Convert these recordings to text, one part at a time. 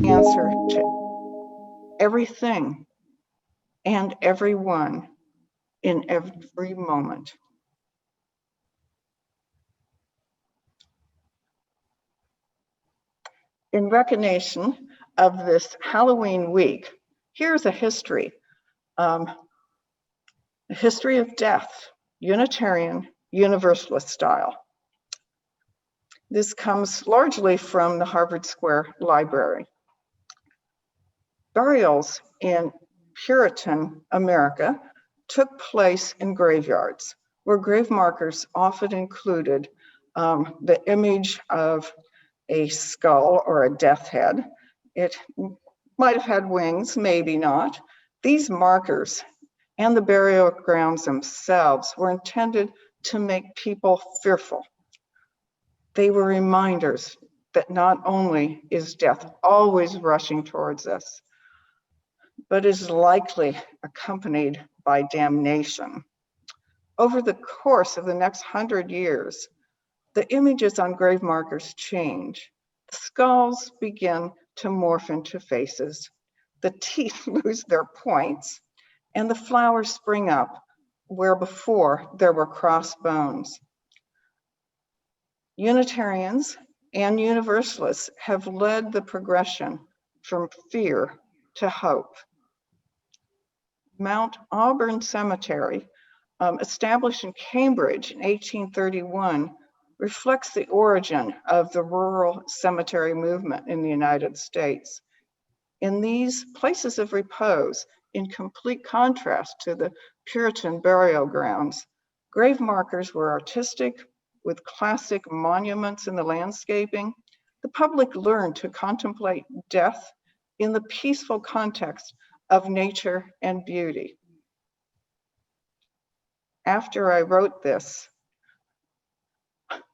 answer to everything and everyone in every moment. In recognition of this Halloween week, here's a history of death, Unitarian Universalist style. This comes largely from the Harvard Square Library. Burials in Puritan America took place in graveyards, where grave markers often included the image of a skull or a death head. It might have had wings, maybe not. These markers and the burial grounds themselves were intended to make people fearful. They were reminders that not only is death always rushing towards us, but is likely accompanied by damnation. Over the course of the next 100 years, the images on grave markers change. The skulls begin to morph into faces, the teeth lose their points, and the flowers spring up where before there were crossbones. Unitarians and Universalists have led the progression from fear to hope. Mount Auburn Cemetery, established in Cambridge in 1831, reflects the origin of the rural cemetery movement in the United States. In these places of repose, in complete contrast to the Puritan burial grounds, grave markers were artistic, with classic monuments in the landscaping. The public learned to contemplate death in the peaceful context of nature and beauty. After I wrote this,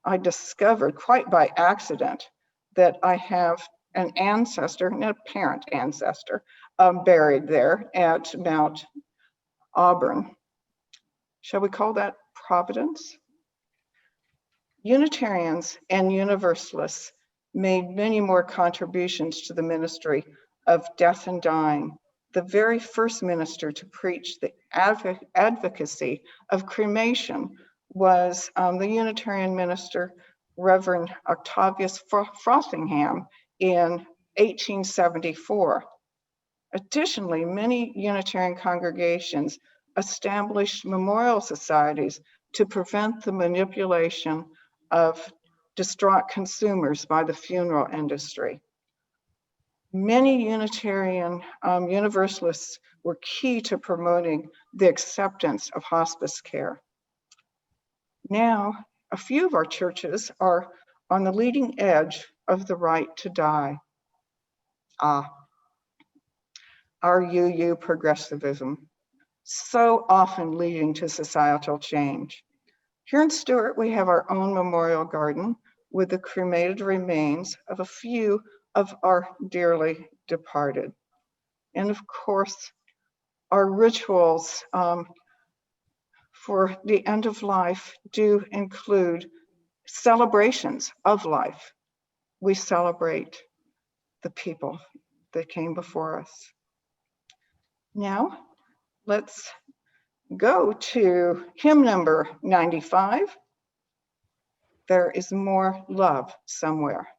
I discovered quite by accident that I have an ancestor, an apparent ancestor, buried there at Mount Auburn. Shall we call that Providence? Unitarians and Universalists made many more contributions to the ministry of death and dying. The very first minister to preach the advocacy of cremation was the Unitarian minister, Reverend Octavius Frothingham, in 1874. Additionally, many Unitarian congregations established memorial societies to prevent the manipulation of distraught consumers by the funeral industry. Many Unitarian Universalists were key to promoting the acceptance of hospice care. Now, a few of our churches are on the leading edge of the right to die. Our UU progressivism, so often leading to societal change. Here in Stewart, we have our own memorial garden with the cremated remains of a few of our dearly departed. And of course, our rituals for the end of life do include celebrations of life. We celebrate the people that came before us. Now, let's go to hymn number 95. There is more love somewhere.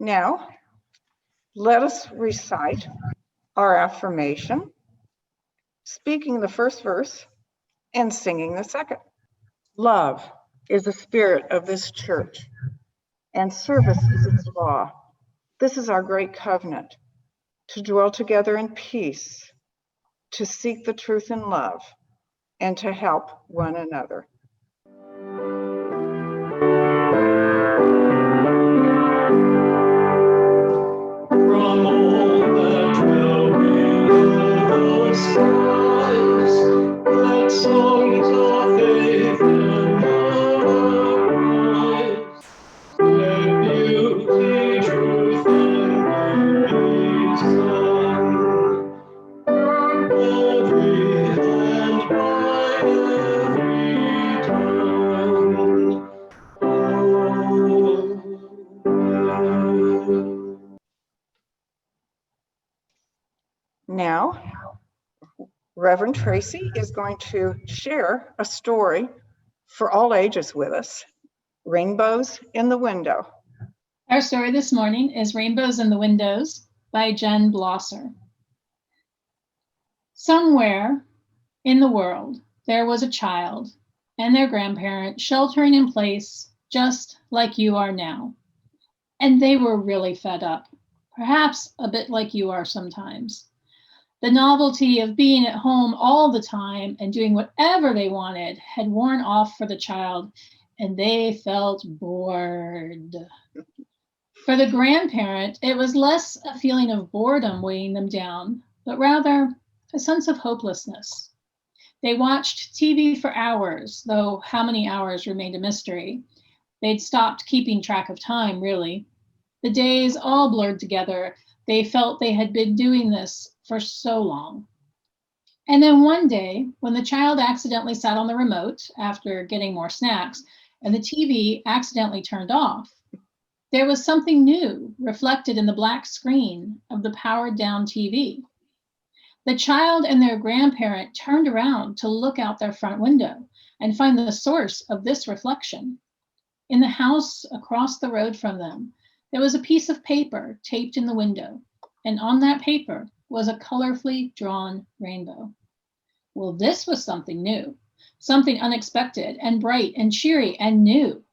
Now, let us recite our affirmation, speaking the first verse and singing the second. Love is the spirit of this church, and service is its law. This is our great covenant, to dwell together in peace, to seek the truth in love, and to help one another. From all that dwell beneath the skies, let songs of faith and love arise. Let beauty, truth, and good be sung. Every hand by every tongue. Amen. Now, Reverend Tracie is going to share a story for all ages with us, Rainbows in the Window. Our story this morning is Rainbows in the Windows by Jen Blosser. Somewhere in the world, there was a child and their grandparent sheltering in place just like you are now. And they were really fed up, perhaps a bit like you are sometimes. The novelty of being at home all the time and doing whatever they wanted had worn off for the child, and they felt bored. For the grandparent, it was less a feeling of boredom weighing them down, but rather a sense of hopelessness. They watched TV for hours, though how many hours remained a mystery. They'd stopped keeping track of time, really. The days all blurred together. They felt they had been doing this for so long. And then one day, when the child accidentally sat on the remote after getting more snacks, and the TV accidentally turned off, there was something new reflected in the black screen of the powered down TV. The child and their grandparent turned around to look out their front window and find the source of this reflection. In the house across the road from them, there was a piece of paper taped in the window, and on that paper was a colorfully drawn rainbow. Well, this was something new, something unexpected and bright and cheery and new.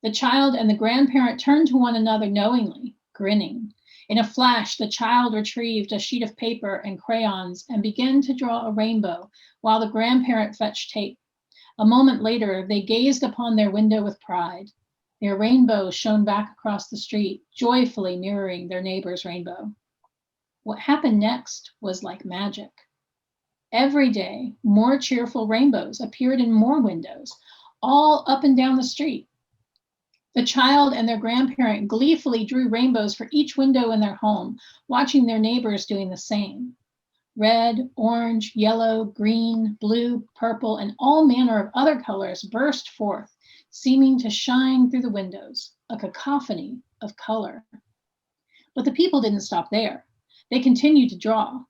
The child and the grandparent turned to one another knowingly, grinning. In a flash, the child retrieved a sheet of paper and crayons and began to draw a rainbow, while the grandparent fetched tape. A moment later, they gazed upon their window with pride. Their rainbow shone back across the street, joyfully mirroring their neighbor's rainbow. What happened next was like magic. Every day, more cheerful rainbows appeared in more windows, all up and down the street. The child and their grandparent gleefully drew rainbows for each window in their home, watching their neighbors doing the same. Red, orange, yellow, green, blue, purple, and all manner of other colors burst forth, seeming to shine through the windows, a cacophony of color. But the people didn't stop there. They continued to draw.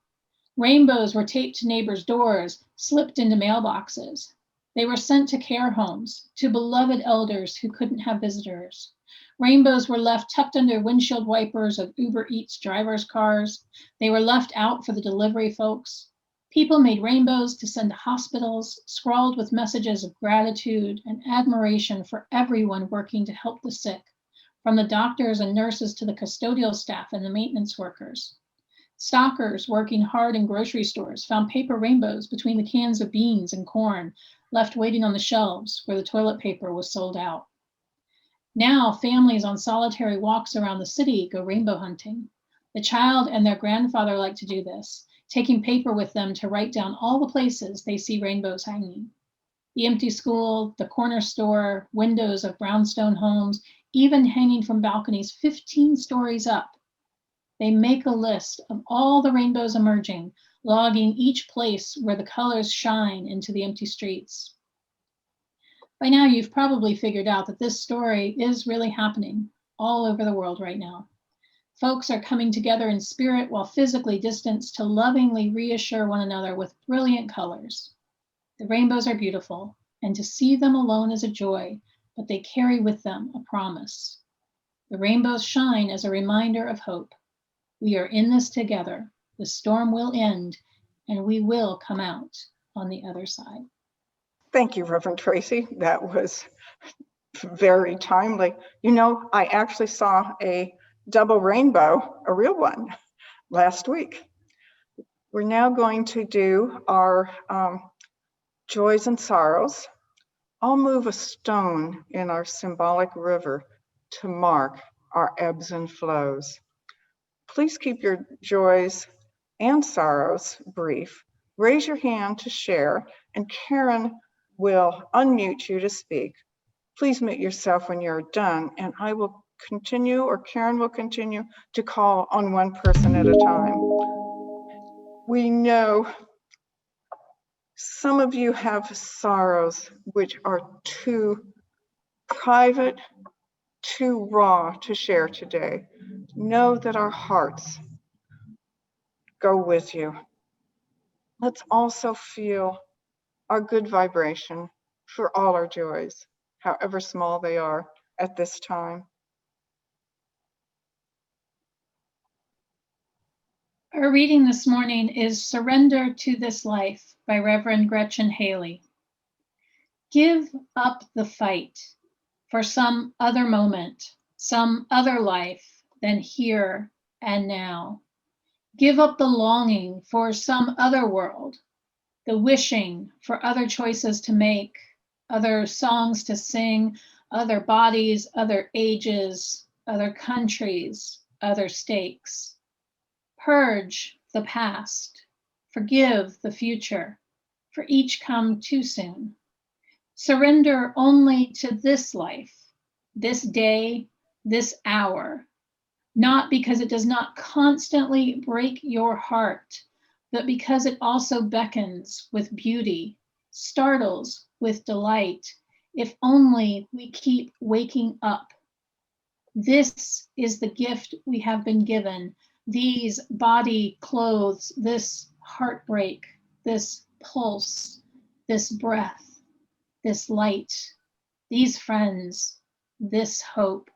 Rainbows were taped to neighbors' doors, slipped into mailboxes. They were sent to care homes, to beloved elders who couldn't have visitors. Rainbows were left tucked under windshield wipers of Uber Eats drivers' cars. They were left out for the delivery folks. People made rainbows to send to hospitals, scrawled with messages of gratitude and admiration for everyone working to help the sick, from the doctors and nurses to the custodial staff and the maintenance workers. Stockers working hard in grocery stores found paper rainbows between the cans of beans and corn left waiting on the shelves where the toilet paper was sold out. Now, families on solitary walks around the city go rainbow hunting. The child and their grandfather like to do this, taking paper with them to write down all the places they see rainbows hanging. The empty school, the corner store, windows of brownstone homes, even hanging from balconies 15 stories up. They make a list of all the rainbows emerging, logging each place where the colors shine into the empty streets. By now, you've probably figured out that this story is really happening all over the world right now. Folks are coming together in spirit while physically distanced to lovingly reassure one another with brilliant colors. The rainbows are beautiful, and to see them alone is a joy, but they carry with them a promise. The rainbows shine as a reminder of hope. We are in this together. The storm will end, and we will come out on the other side. Thank you, Reverend Tracie. That was very timely. You know, I actually saw a double rainbow, a real one, last week. We're now going to do our joys and sorrows. I'll move a stone in our symbolic river to mark our ebbs and flows. Please keep your joys and sorrows brief. Raise your hand to share, and Karen will unmute you to speak. Please mute yourself when you're done, and I will continue, or Karen will continue, to call on one person at a time. We know some of you have sorrows which are too private, too raw to share today. Know that our hearts go with you. Let's also feel our good vibration for all our joys, however small they are at this time. Our reading this morning is Surrender to This Life by Reverend Gretchen Haley. Give up the fight for some other moment, some other life than here and now. Give up the longing for some other world, the wishing for other choices to make, other songs to sing, other bodies, other ages, other countries, other stakes. Purge the past, forgive the future, for each come too soon. Surrender only to this life, this day, this hour, not because it does not constantly break your heart, but because it also beckons with beauty, startles with delight, if only we keep waking up. This is the gift we have been given, these body clothes, this heartbreak, this pulse, this breath, this light, these friends, this hope.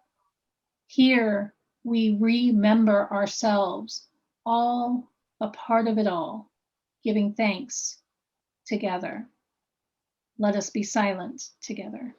Here we remember ourselves, all a part of it all, giving thanks together. Let us be silent together.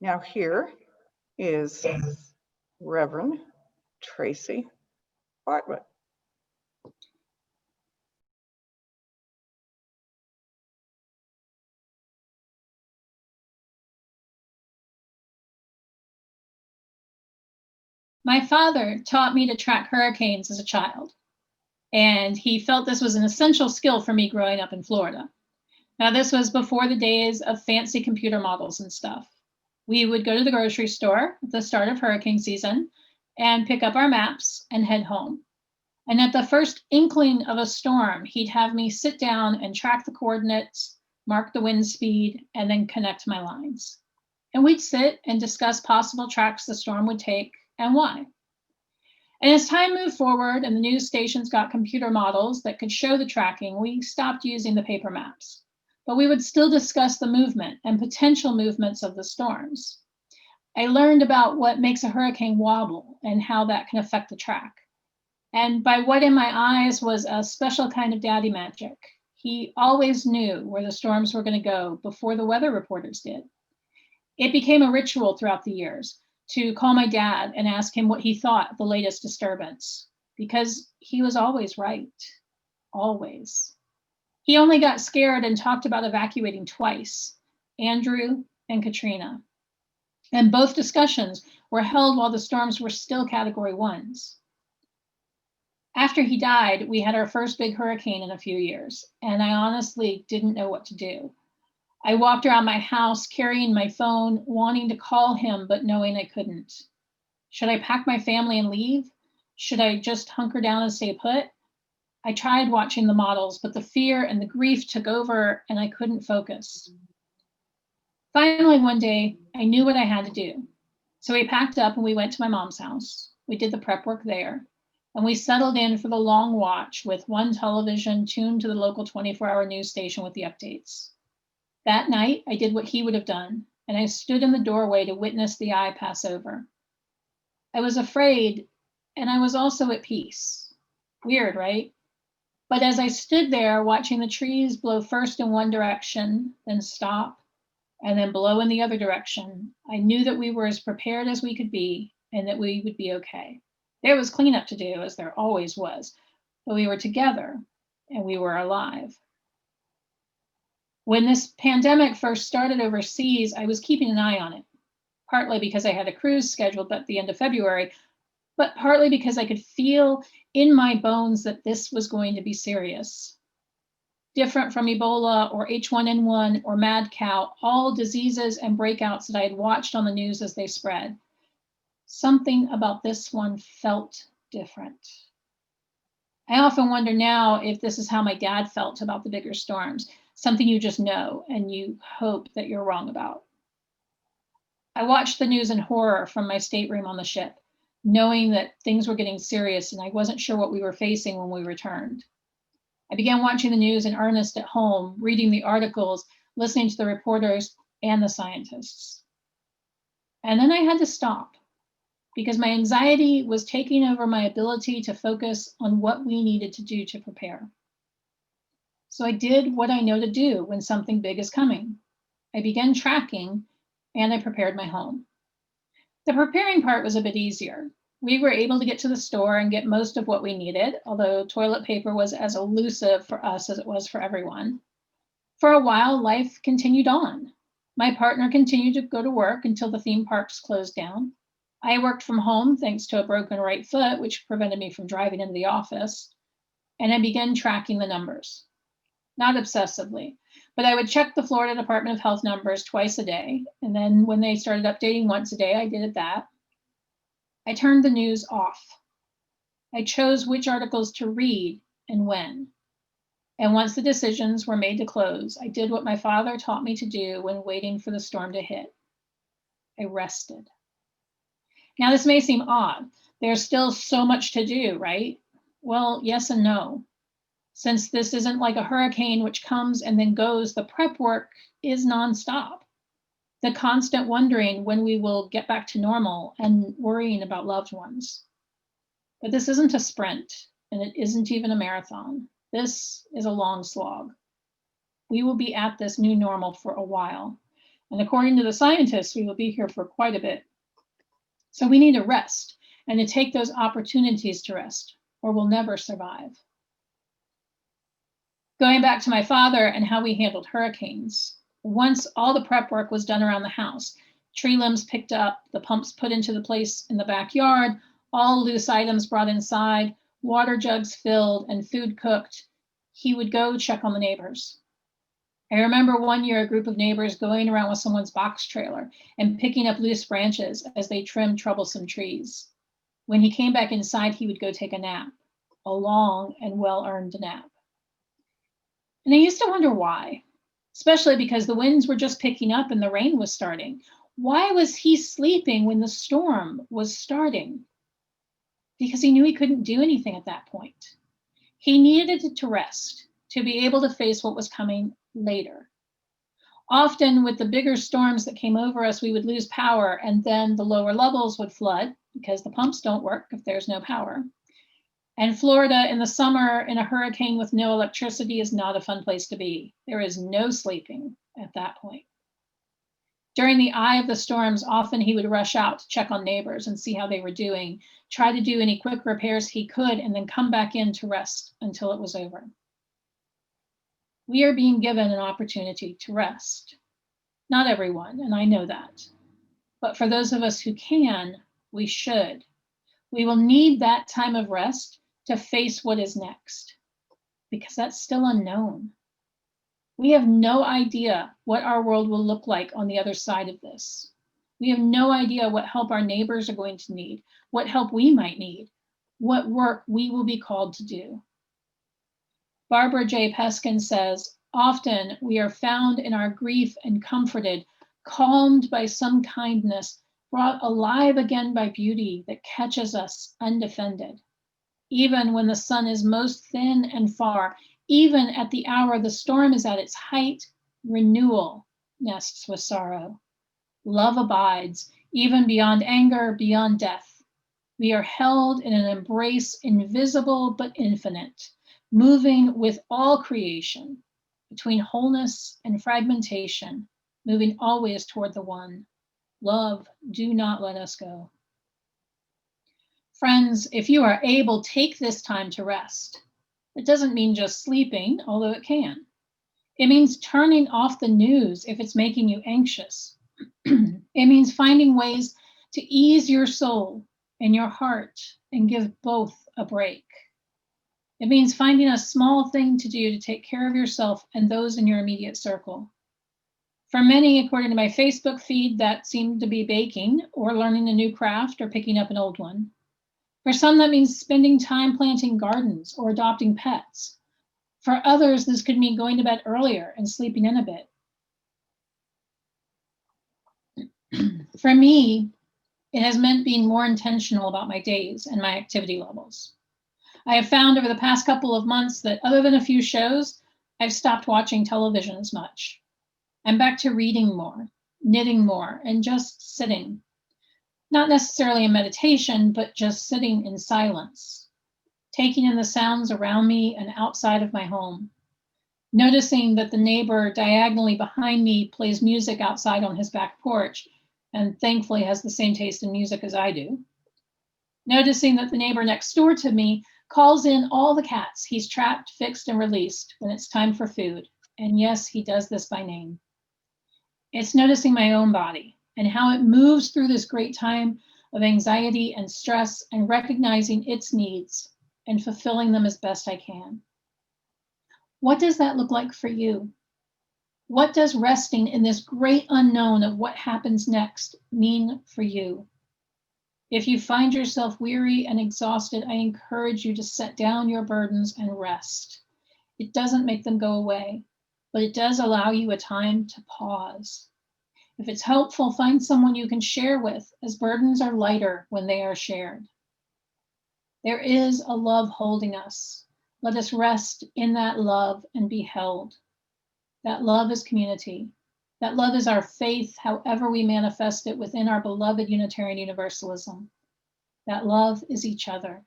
Now here is Reverend Tracie Barrett. My father taught me to track hurricanes as a child, and he felt this was an essential skill for me growing up in Florida. Now, this was before the days of fancy computer models and stuff. We would go to the grocery store at the start of hurricane season and pick up our maps and head home. And at the first inkling of a storm, he'd have me sit down and track the coordinates, mark the wind speed, and then connect my lines. And we'd sit and discuss possible tracks the storm would take and why. And as time moved forward and the news stations got computer models that could show the tracking, we stopped using the paper maps. But we would still discuss the movement and potential movements of the storms. I learned about what makes a hurricane wobble and how that can affect the track. And by what in my eyes was a special kind of daddy magic, he always knew where the storms were going to go before the weather reporters did. It became a ritual throughout the years to call my dad and ask him what he thought of the latest disturbance, because he was always right, always. He only got scared and talked about evacuating twice, Andrew and Katrina. And both discussions were held while the storms were still Category 1s. After he died, we had our first big hurricane in a few years, and I honestly didn't know what to do. I walked around my house carrying my phone, wanting to call him, but knowing I couldn't. Should I pack my family and leave? Should I just hunker down and stay put? I tried watching the models, but the fear and the grief took over and I couldn't focus. Finally, one day, I knew what I had to do. So we packed up and we went to my mom's house. We did the prep work there, and we settled in for the long watch with one television tuned to the local 24-hour news station with the updates. That night, I did what he would have done, and I stood in the doorway to witness the eye pass over. I was afraid, and I was also at peace. Weird, right? But as I stood there watching the trees blow first in one direction, then stop, and then blow in the other direction, I knew that we were as prepared as we could be and that we would be okay. There was cleanup to do, as there always was, but we were together and we were alive. When this pandemic first started overseas, I was keeping an eye on it, partly because I had a cruise scheduled at the end of February, but partly because I could feel in my bones that this was going to be serious. Different from Ebola or H1N1 or mad cow, all diseases and breakouts that I had watched on the news as they spread. Something about this one felt different. I often wonder now if this is how my dad felt about the bigger storms, something you just know and you hope that you're wrong about. I watched the news in horror from my stateroom on the ship, knowing that things were getting serious and I wasn't sure what we were facing when we returned. I began watching the news in earnest at home, reading the articles, listening to the reporters and the scientists. And then I had to stop because my anxiety was taking over my ability to focus on what we needed to do to prepare. So I did what I know to do when something big is coming. I began tracking and I prepared my home. The preparing part was a bit easier. We were able to get to the store and get most of what we needed, although toilet paper was as elusive for us as it was for everyone. For a while, life continued on. My partner continued to go to work until the theme parks closed down. I worked from home thanks to a broken right foot, which prevented me from driving into the office. And I began tracking the numbers. Not obsessively, but I would check the Florida Department of Health numbers twice a day. And then when they started updating once a day, I did that. I turned the news off. I chose which articles to read and when. And once the decisions were made to close, I did what my father taught me to do when waiting for the storm to hit. I rested. Now, this may seem odd. There's still so much to do, right? Well, yes and no. Since this isn't like a hurricane which comes and then goes, the prep work is nonstop. The constant wondering when we will get back to normal and worrying about loved ones. But this isn't a sprint, and it isn't even a marathon. This is a long slog. We will be at this new normal for a while, And according to the scientists, we will be here for quite a bit. So we need to rest and to take those opportunities to rest, or we'll never survive. Going back to my father and how we handled hurricanes. Once all the prep work was done around the house, tree limbs picked up, the pumps put into the place in the backyard, all loose items brought inside, water jugs filled, and food cooked, he would go check on the neighbors. I remember one year a group of neighbors going around with someone's box trailer and picking up loose branches as they trimmed troublesome trees. When he came back inside, he would go take a nap, a long and well-earned nap. And I used to wonder why, especially because the winds were just picking up and the rain was starting. Why was he sleeping when the storm was starting? Because he knew he couldn't do anything at that point. He needed to rest to be able to face what was coming later. Often with the bigger storms that came over us, we would lose power and then the lower levels would flood because the pumps don't work if there's no power. And Florida in the summer in a hurricane with no electricity is not a fun place to be. There is no sleeping at that point. During the eye of the storms, often he would rush out to check on neighbors and see how they were doing, try to do any quick repairs he could, and then come back in to rest until it was over. We are being given an opportunity to rest. Not everyone, and I know that. But for those of us who can, we should. We will need that time of rest to face what is next, because that's still unknown. We have no idea what our world will look like on the other side of this. We have no idea what help our neighbors are going to need, what help we might need, what work we will be called to do. Barbara J. Peskin says, often we are found in our grief and comforted, calmed by some kindness, brought alive again by beauty that catches us undefended. Even when the sun is most thin and far, even at the hour the storm is at its height, renewal nests with sorrow. Love abides, even beyond anger, beyond death. We are held in an embrace invisible but infinite, moving with all creation, between wholeness and fragmentation, moving always toward the one. Love, do not let us go. Friends, if you are able, take this time to rest. It doesn't mean just sleeping, although it can. It means turning off the news if it's making you anxious. It means finding ways to ease your soul and your heart and give both a break. It means finding a small thing to do to take care of yourself and those in your immediate circle. For many, according to my Facebook feed, that seemed to be baking or learning a new craft or picking up an old one. For some, that means spending time planting gardens or adopting pets. For others, this could mean going to bed earlier and sleeping in a bit. For me, it has meant being more intentional about my days and my activity levels. I have found over the past couple of months that other than a few shows, I've stopped watching television as much. I'm back to reading more, knitting more, and just sitting. Not necessarily in meditation, but just sitting in silence, taking in the sounds around me and outside of my home, noticing that the neighbor diagonally behind me plays music outside on his back porch and thankfully has the same taste in music as I do, noticing that the neighbor next door to me calls in all the cats he's trapped, fixed, and released when it's time for food. And yes, he does this by name. It's noticing my own body and how it moves through this great time of anxiety and stress and recognizing its needs and fulfilling them as best I can. What does that look like for you? What does resting in this great unknown of what happens next mean for you? If you find yourself weary and exhausted, I encourage you to set down your burdens and rest. It doesn't make them go away, but it does allow you a time to pause. If it's helpful, find someone you can share with, as burdens are lighter when they are shared. There is a love holding us. Let us rest in that love and be held. That love is community. That love is our faith, however we manifest it within our beloved Unitarian Universalism. That love is each other.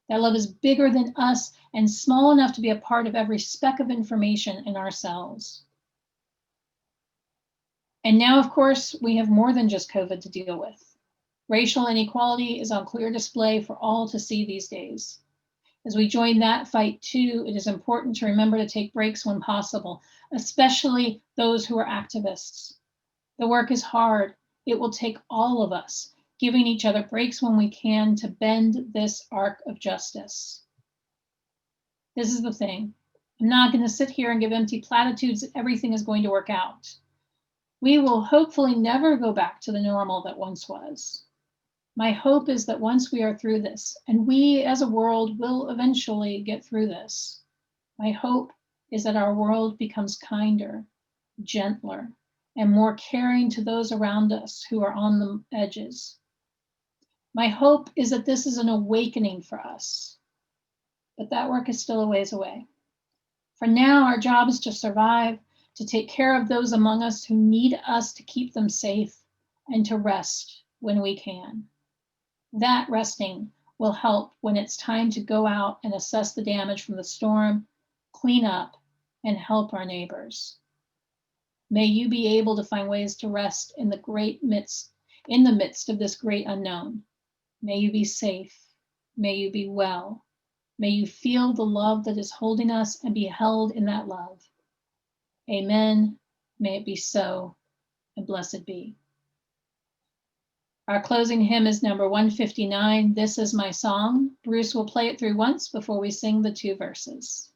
That love is bigger than us and small enough to be a part of every speck of information in ourselves. And now, of course, we have more than just COVID to deal with. Racial inequality is on clear display for all to see these days. As we join that fight too, it is important to remember to take breaks when possible, especially those who are activists. The work is hard. It will take all of us giving each other breaks when we can to bend this arc of justice. This is the thing. I'm not going to sit here and give empty platitudes that everything is going to work out. We will hopefully never go back to the normal that once was. My hope is that once we are through this, and we as a world will eventually get through this, my hope is that our world becomes kinder, gentler, and more caring to those around us who are on the edges. My hope is that this is an awakening for us, but that work is still a ways away. For now, our job is to survive, to take care of those among us who need us to keep them safe, and to rest when we can. That resting will help when it's time to go out and assess the damage from the storm, clean up, and help our neighbors. May you be able to find ways to rest in the midst of this great unknown. May you be safe. May you be well. May you feel the love that is holding us and be held in that love. Amen. May it be so, and blessed be. Our closing hymn is number 159, This Is My Song. Bruce will play it through once before we sing the 2 verses.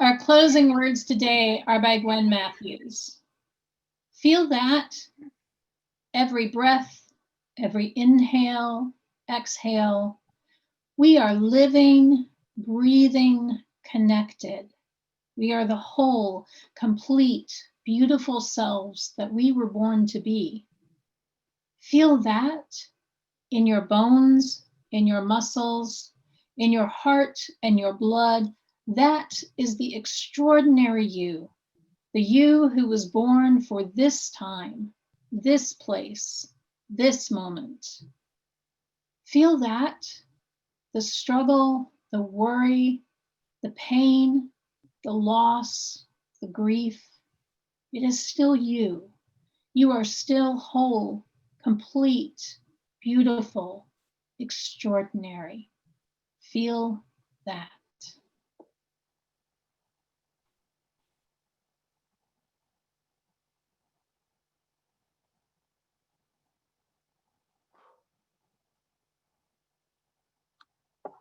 Our closing words today are by Gwen Matthews. Feel that every breath, every inhale, exhale, we are living, breathing, connected. We are the whole, complete, beautiful selves that we were born to be. Feel that in your bones, in your muscles, in your heart and your blood. That is the extraordinary you, the you who was born for this time, this place, this moment. Feel that, the struggle, the worry, the pain, the loss, the grief. It is still you. You are still whole, complete, beautiful, extraordinary. Feel that.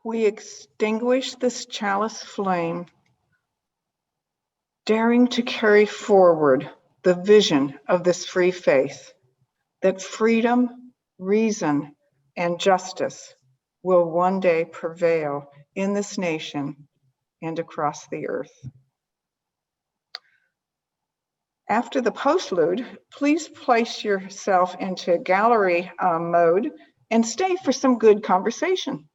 We extinguish this chalice flame, daring to carry forward the vision of this free faith, that freedom, reason, and justice will one day prevail in this nation and across the earth. After the postlude, please place yourself into gallery mode and stay for some good conversation.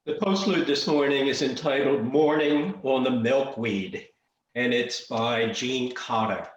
The postlude this morning is entitled Morning on the Milkweed, and it's by Jean Cotter.